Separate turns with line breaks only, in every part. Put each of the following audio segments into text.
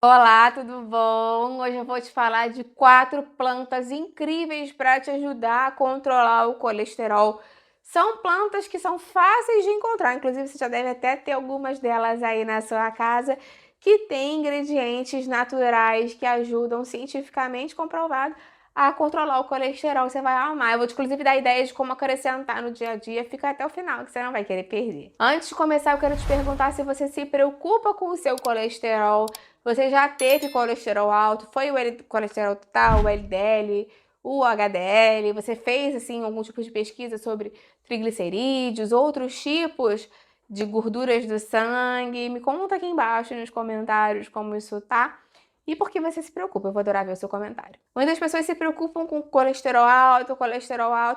Olá, tudo bom? Hoje eu vou te falar de 4 plantas incríveis para te ajudar a controlar o colesterol. São plantas que são fáceis de encontrar, inclusive você já deve até ter algumas delas aí na sua casa, que tem ingredientes naturais que ajudam cientificamente comprovado a controlar o colesterol. Você vai amar. Eu vou te, inclusive, dar ideias de como acrescentar no dia a dia. Fica até o final, que você não vai querer perder. Antes de começar, eu quero te perguntar se você se preocupa com o seu colesterol. Você já teve colesterol alto? Foi o colesterol total, o LDL, o HDL? Você fez assim algum tipo de pesquisa sobre triglicerídeos, outros tipos de gorduras do sangue? Me conta aqui embaixo nos comentários como isso tá. E por que você se preocupa? Eu vou adorar ver o seu comentário. Muitas pessoas se preocupam com colesterol alto,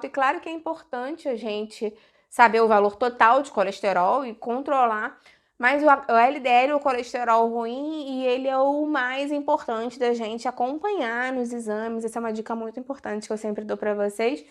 e claro que é importante a gente saber o valor total de colesterol e controlar, mas o LDL, o colesterol ruim, e ele é o mais importante da gente acompanhar nos exames. Essa é uma dica muito importante que eu sempre dou para vocês.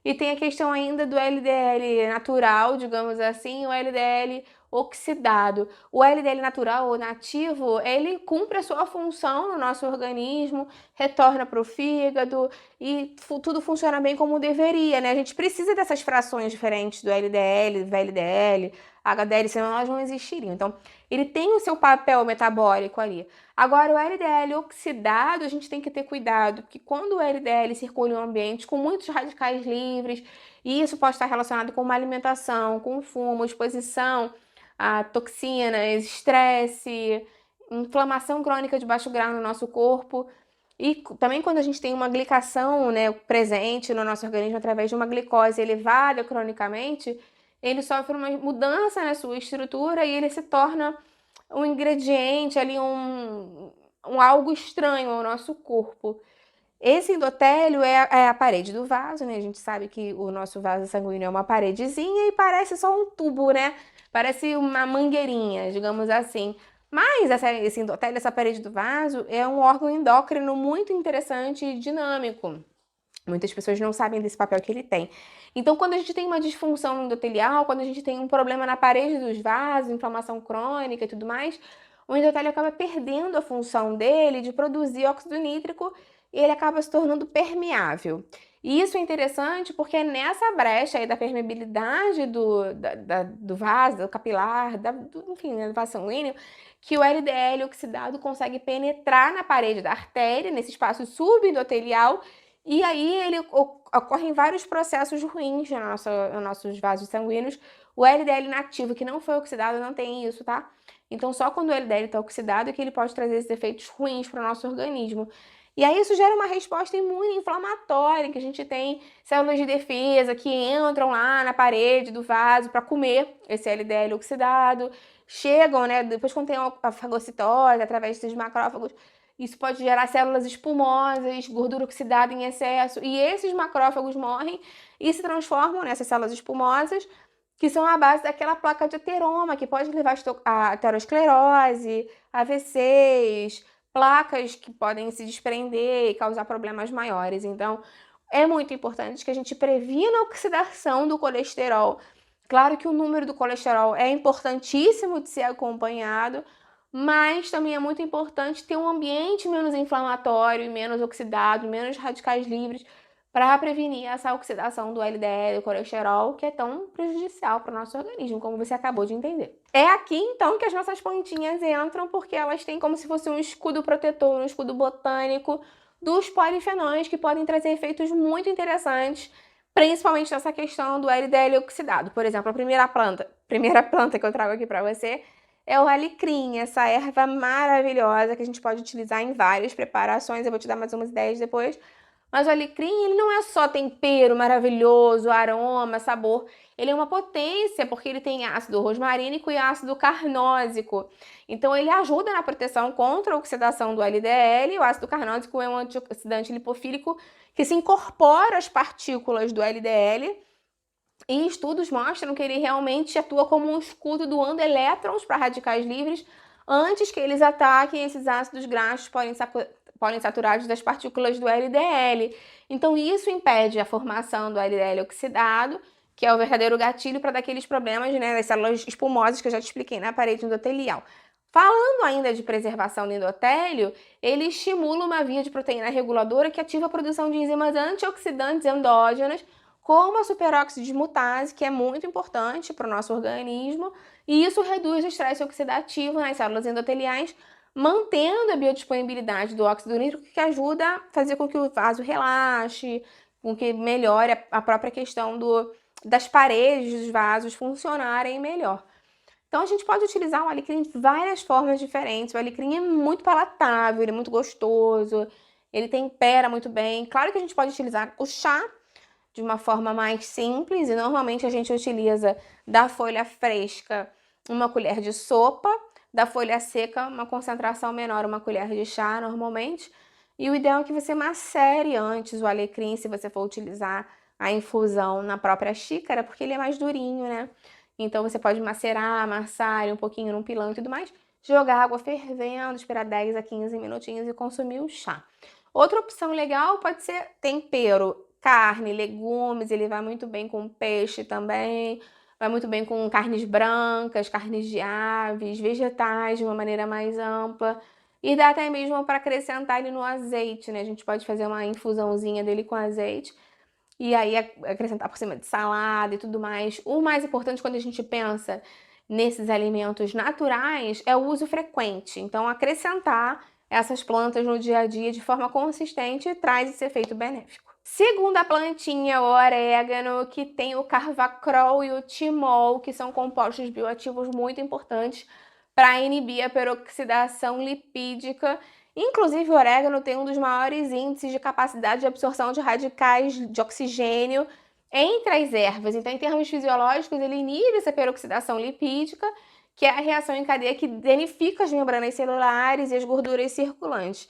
E tem a questão ainda do LDL natural, digamos assim, o LDL oxidado. O LDL natural ou nativo, ele cumpre a sua função no nosso organismo, retorna para o fígado e tudo funciona bem como deveria, né? A gente precisa dessas frações diferentes do LDL, VLDL, HDL, senão elas não existiriam. Então, ele tem o seu papel metabólico ali. Agora, o LDL oxidado, a gente tem que ter cuidado, que quando o LDL circula em um ambiente com muitos radicais livres, e isso pode estar relacionado com uma alimentação, com fumo, exposição a toxinas, estresse, inflamação crônica de baixo grau no nosso corpo. E também quando a gente tem uma glicação, né, presente no nosso organismo através de uma glicose elevada cronicamente, ele sofre uma mudança na sua estrutura e ele se torna um ingrediente ali, um algo estranho ao nosso corpo. Esse endotélio é a parede do vaso, né? A gente sabe que o nosso vaso sanguíneo é uma paredezinha e parece só um tubo, né? Parece uma mangueirinha, digamos assim. Mas esse endotélio, essa parede do vaso, é um órgão endócrino muito interessante e dinâmico. Muitas pessoas não sabem desse papel que ele tem. Então, quando a gente tem uma disfunção endotelial, quando a gente tem um problema na parede dos vasos, inflamação crônica e tudo mais, o endotélio acaba perdendo a função dele de produzir óxido nítrico e ele acaba se tornando permeável. E isso é interessante porque é nessa brecha aí da permeabilidade do vaso, do capilar, enfim, né, do vaso sanguíneo, que o LDL oxidado consegue penetrar na parede da artéria, nesse espaço subendotelial, e aí ele ocorrem vários processos ruins nos nossos vasos sanguíneos. O LDL nativo, que não foi oxidado, não tem isso, tá? Então, só quando o LDL está oxidado é que ele pode trazer esses efeitos ruins para o nosso organismo. E aí isso gera uma resposta imunoinflamatória, que a gente tem células de defesa que entram lá na parede do vaso para comer esse LDL oxidado, chegam, né, depois quando tem a fagocitose, através desses macrófagos, isso pode gerar células espumosas, gordura oxidada em excesso, e esses macrófagos morrem e se transformam nessas células espumosas, que são a base daquela placa de ateroma, que pode levar a aterosclerose, AVCs, placas que podem se desprender e causar problemas maiores. Então, é muito importante que a gente previna a oxidação do colesterol. Claro que o número do colesterol é importantíssimo de ser acompanhado, mas também é muito importante ter um ambiente menos inflamatório, menos oxidado, menos radicais livres, para prevenir essa oxidação do LDL, do colesterol, que é tão prejudicial para o nosso organismo, como você acabou de entender. É aqui, então, que as nossas plantinhas entram, porque elas têm como se fosse um escudo protetor, um escudo botânico dos polifenóis, que podem trazer efeitos muito interessantes, principalmente nessa questão do LDL oxidado. Por exemplo, a primeira planta que eu trago aqui para você é o alecrim, essa erva maravilhosa que a gente pode utilizar em várias preparações. Eu vou te dar mais umas ideias depois. Mas o alecrim, ele não é só tempero maravilhoso, aroma, sabor. Ele é uma potência, porque ele tem ácido rosmarínico e ácido carnósico. Então, ele ajuda na proteção contra a oxidação do LDL. O ácido carnósico é um antioxidante lipofílico que se incorpora às partículas do LDL. E estudos mostram que ele realmente atua como um escudo doando elétrons para radicais livres antes que eles ataquem esses ácidos graxos poliinsaturados das partículas do LDL. Então, isso impede a formação do LDL oxidado, que é o verdadeiro gatilho para daqueles problemas, né, das células espumosas que eu já te expliquei na parede endotelial. Falando ainda de preservação do endotélio, ele estimula uma via de proteína reguladora que ativa a produção de enzimas antioxidantes endógenas, como a superóxido dismutase, que é muito importante para o nosso organismo, e isso reduz o estresse oxidativo nas células endoteliais, mantendo a biodisponibilidade do óxido nítrico, que ajuda a fazer com que o vaso relaxe, com que melhore a própria questão das paredes dos vasos funcionarem melhor. Então, a gente pode utilizar o alecrim de várias formas diferentes. O alecrim é muito palatável, ele é muito gostoso, ele tempera muito bem. Claro que a gente pode utilizar o chá de uma forma mais simples, e normalmente a gente utiliza da folha fresca uma colher de sopa, da folha seca uma concentração menor, uma colher de chá normalmente. E o ideal é que você macere antes o alecrim, se você for utilizar a infusão na própria xícara, porque ele é mais durinho, né? Então você pode macerar, amassar ele um pouquinho num pilão e tudo mais, jogar água fervendo, esperar 10 a 15 minutinhos e consumir o chá. Outra opção legal pode ser tempero, carne, legumes, ele vai muito bem com peixe também, vai muito bem com carnes brancas, carnes de aves, vegetais de uma maneira mais ampla. E dá até mesmo para acrescentar ele no azeite, né? A gente pode fazer uma infusãozinha dele com azeite e aí acrescentar por cima de salada e tudo mais. O mais importante quando a gente pensa nesses alimentos naturais é o uso frequente. Então, acrescentar essas plantas no dia a dia de forma consistente traz esse efeito benéfico. Segunda plantinha, o orégano, que tem o carvacrol e o timol, que são compostos bioativos muito importantes para inibir a peroxidação lipídica. Inclusive, o orégano tem um dos maiores índices de capacidade de absorção de radicais de oxigênio entre as ervas. Então, em termos fisiológicos, ele inibe essa peroxidação lipídica, que é a reação em cadeia que danifica as membranas celulares e as gorduras circulantes.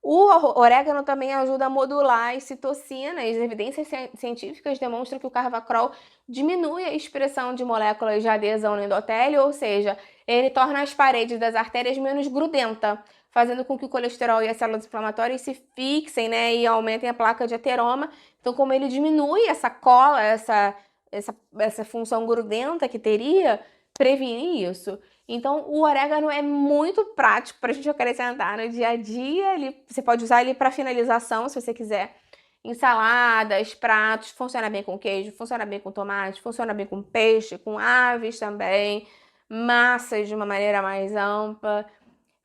O orégano também ajuda a modular as citocinas. Evidências científicas demonstram que o carvacrol diminui a expressão de moléculas de adesão no endotélio, ou seja, ele torna as paredes das artérias menos grudentas, fazendo com que o colesterol e as células inflamatórias se fixem, né, e aumentem a placa de ateroma. Então, como ele diminui essa cola, essa função grudenta que teria, previne isso. Então, o orégano é muito prático para a gente acrescentar no dia a dia. Você pode usar ele para finalização, se você quiser. Em saladas, pratos, funciona bem com queijo, funciona bem com tomate, funciona bem com peixe, com aves também, massas de uma maneira mais ampla.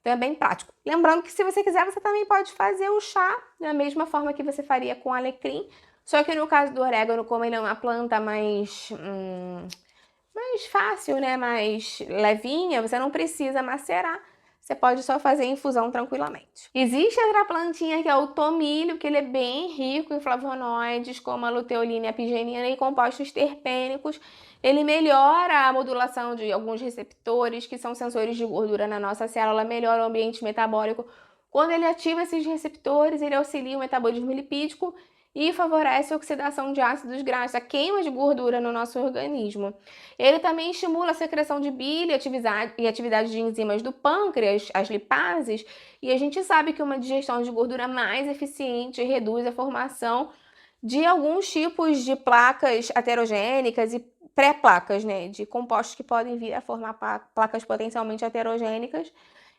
Então é bem prático. Lembrando que se você quiser, você também pode fazer o chá da mesma forma que você faria com alecrim. Só que no caso do orégano, como ele é uma planta mais fácil, né? Mais levinha, você não precisa macerar. Você pode só fazer infusão tranquilamente. Existe outra plantinha que é o tomilho, que ele é bem rico em flavonoides, como a luteolina e a pigenina e compostos terpênicos. Ele melhora a modulação de alguns receptores, que são sensores de gordura na nossa célula, melhora o ambiente metabólico. Quando ele ativa esses receptores, ele auxilia o metabolismo lipídico e favorece a oxidação de ácidos graxos, a queima de gordura no nosso organismo. Ele também estimula a secreção de bile e atividade de enzimas do pâncreas, as lipases, e a gente sabe que uma digestão de gordura mais eficiente reduz a formação de alguns tipos de placas aterogênicas e pré-placas, né, de compostos que podem vir a formar placas potencialmente aterogênicas.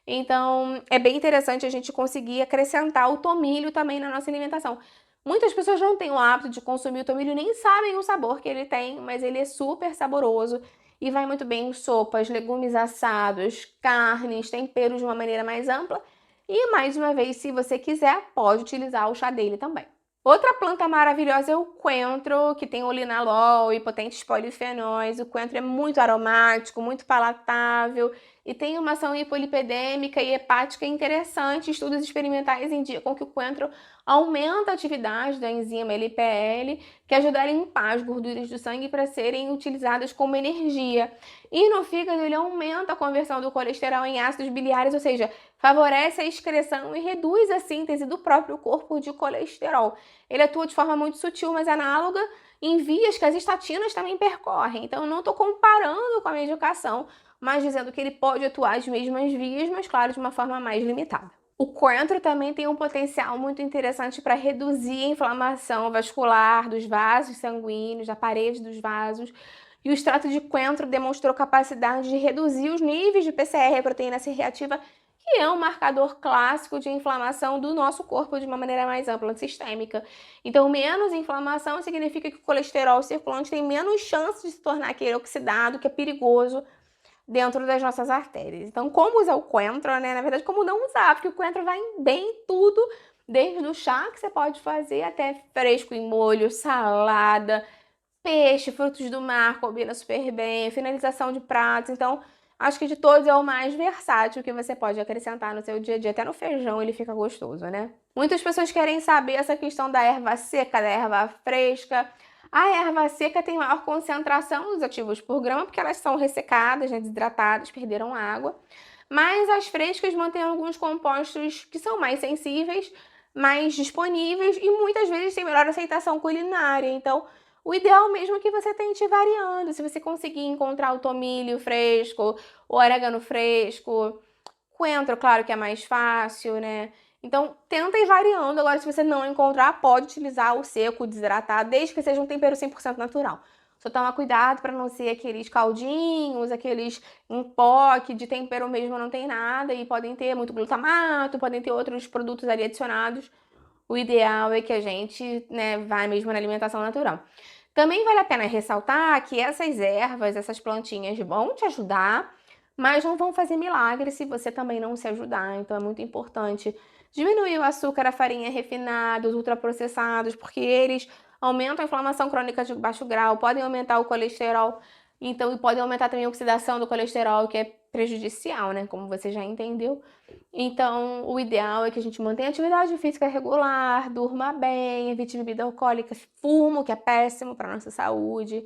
Então, é bem interessante a gente conseguir acrescentar o tomilho também na nossa alimentação. Muitas pessoas não têm o hábito de consumir o tomilho, nem sabem o sabor que ele tem, mas ele é super saboroso e vai muito bem em sopas, legumes assados, carnes, temperos de uma maneira mais ampla. E, mais uma vez, se você quiser, pode utilizar o chá dele também. Outra planta maravilhosa é o coentro, que tem o linalol e potentes polifenóis. O coentro é muito aromático, muito palatável e tem uma ação hipolipidêmica e hepática interessante. Estudos experimentais indicam que o coentro aumenta a atividade da enzima LPL, que ajuda a limpar as gorduras do sangue para serem utilizadas como energia. E no fígado ele aumenta a conversão do colesterol em ácidos biliares, ou seja, favorece a excreção e reduz a síntese do próprio corpo de colesterol. Ele atua de forma muito sutil, mas análoga em vias que as estatinas também percorrem. Então, eu não estou comparando com a medicação, mas dizendo que ele pode atuar as mesmas vias, mas, claro, de uma forma mais limitada. O coentro também tem um potencial muito interessante para reduzir a inflamação vascular dos vasos sanguíneos, da parede dos vasos, E o extrato de coentro demonstrou capacidade de reduzir os níveis de PCR, a proteína C reativa, que é um marcador clássico de inflamação do nosso corpo de uma maneira mais ampla, sistêmica. Então, menos inflamação significa que o colesterol circulante tem menos chance de se tornar aquele oxidado, que é perigoso dentro das nossas artérias. Então, como usar o coentro, né? Na verdade, como não usar, porque o coentro vai bem em tudo, desde o chá que você pode fazer até fresco em molho, salada, peixe, frutos do mar, combina super bem, finalização de pratos. Então, acho que de todos é o mais versátil que você pode acrescentar no seu dia a dia. Até no feijão ele fica gostoso, né? Muitas pessoas querem saber essa questão da erva seca, da erva fresca. A erva seca tem maior concentração dos ativos por grama, porque elas são ressecadas, né, desidratadas, perderam água. Mas as frescas mantêm alguns compostos que são mais sensíveis, mais disponíveis e muitas vezes têm melhor aceitação culinária. Então, o ideal mesmo é que você tente ir variando. Se você conseguir encontrar o tomilho fresco, o orégano fresco, coentro, claro que é mais fácil, né? Então, tenta ir variando. Agora, se você não encontrar, pode utilizar o seco, o desidratado, desde que seja um tempero 100% natural. Só toma cuidado para não ser aqueles caldinhos, aqueles em pó, que de tempero mesmo não tem nada e podem ter muito glutamato, podem ter outros produtos ali adicionados. O ideal é que a gente, né, vá mesmo na alimentação natural. Também vale a pena ressaltar que essas ervas, essas plantinhas vão te ajudar, mas não vão fazer milagre se você também não se ajudar. Então é muito importante diminuir o açúcar, a farinha refinada, os ultraprocessados, porque eles aumentam a inflamação crônica de baixo grau, podem aumentar o colesterol, então, e podem aumentar também a oxidação do colesterol, que é prejudicial, né? Como você já entendeu. Então, o ideal é que a gente mantenha atividade física regular, durma bem, evite bebida alcoólica, fumo, que é péssimo para nossa saúde.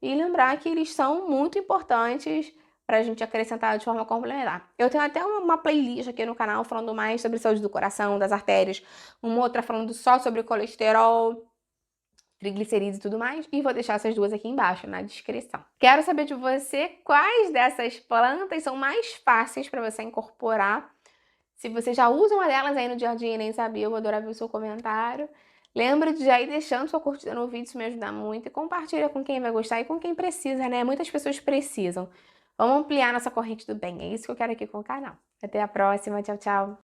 E lembrar que eles são muito importantes para a gente acrescentar de forma complementar. Eu tenho até uma playlist aqui no canal falando mais sobre saúde do coração, das artérias, uma outra falando só sobre colesterol, triglicerídeos e tudo mais, e vou deixar essas duas aqui embaixo na descrição. Quero saber de você quais dessas plantas são mais fáceis para você incorporar. Se você já usa uma delas aí no dia a dia e nem sabia, eu vou adorar ver o seu comentário. Lembra de já ir deixando sua curtida no vídeo, isso me ajuda muito. E compartilha com quem vai gostar e com quem precisa, né? Muitas pessoas precisam. Vamos ampliar nossa corrente do bem. É isso que eu quero aqui com o canal. Até a próxima. Tchau, tchau.